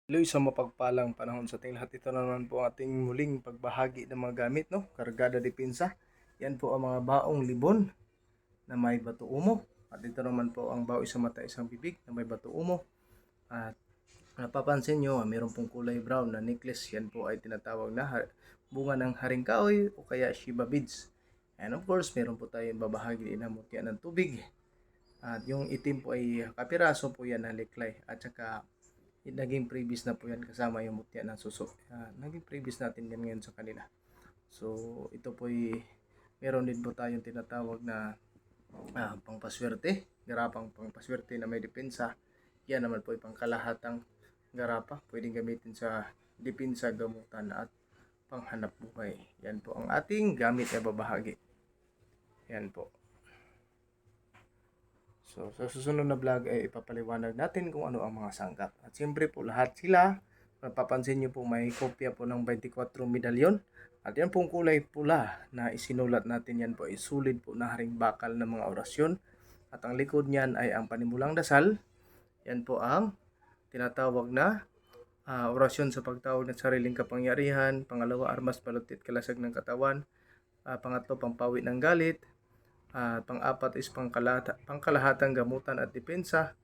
Hello, isang mapagpalang panahon sa ating lahat. Ito na naman po ang ating muling pagbahagi ng mga gamit, no? Kargada depensa. Yan po ang mga baong libon na may bato umo. At ito naman po ang bao isang mata, isang bibig na may bato umo. At napapansin nyo, meron pong kulay brown na necklace. Yan po ay tinatawag na bunga ng haring kahoy o kaya Shiba beads. And of course, meron po tayong babahagi din na mutya ng tubig. At yung itim po ay kapiraso po yan na liklay. At saka naging previous na po yan kasama yung mutya ng suso. Naging previous natin yan ngayon sa kanila. So ito po ay meron din po tayong tinatawag na pangpaswerte, garapang pangpaswerte na may depensa. Yan naman po ay pangkalahatang garapa, pwedeng gamitin sa depensa, gamutan at panghanap buhay. Yan po ang ating gamit na babahagi. Yan po. So, sa susunod na vlog ay ipapaliwanag natin kung ano ang mga sangkap. At siyempre po lahat sila, mapapansin nyo po may kopya po ng 24 medalyon. At yan pong kulay pula na isinulat natin, yan po ay sulit po na haring bakal ng mga orasyon. At ang likod niyan ay ang panimulang dasal. Yan po ang tinatawag na orasyon sa pagtawag ng sariling kapangyarihan. Pangalawa, armas, balutit, kalasag ng katawan. Pangatlo, pampawi ng galit. Pang-apat is pangkalahatang gamutan at depensa.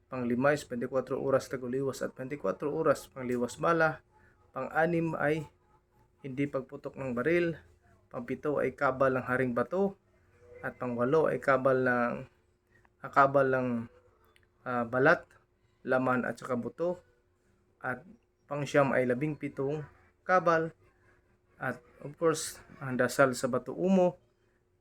Pang-lima is 24 oras taguliwas at 24 oras pangliwas bala. Pang-anim ay hindi pagputok ng baril. Pang-pito ay kabal ng haring bato. At pang-walo ay kabal ng balat, laman at saka buto. At pang-siyam ay 17 kabal. At of course, ang dasal sa bato umo.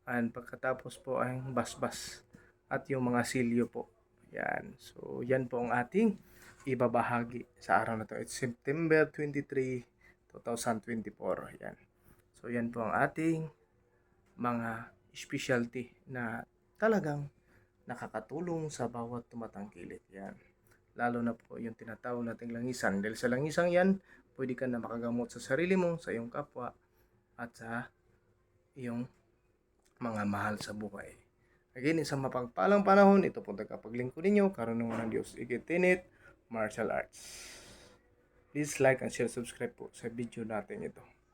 And pagkatapos po ay basbas at yung mga silyo po. Yan. So, yan po ang ating ibabahagi sa araw na to. It's September 23, 2024. Yan. So, yan po ang ating mga specialty na talagang nakakatulong sa bawat tumatangkilik. Yan. Lalo na po yung tinatawag nating langisan. Dahil sa langisan yan, pwede ka na makagamot sa sarili mo, sa iyong kapwa, at sa iyong mga mahal sa buhay. Again, isang mapagpalang panahon. Ito po tagapaglingkod ninyo, karunungan ng Diyos, Ikitinit, Martial Arts. Please like and share, subscribe po sa video natin ito.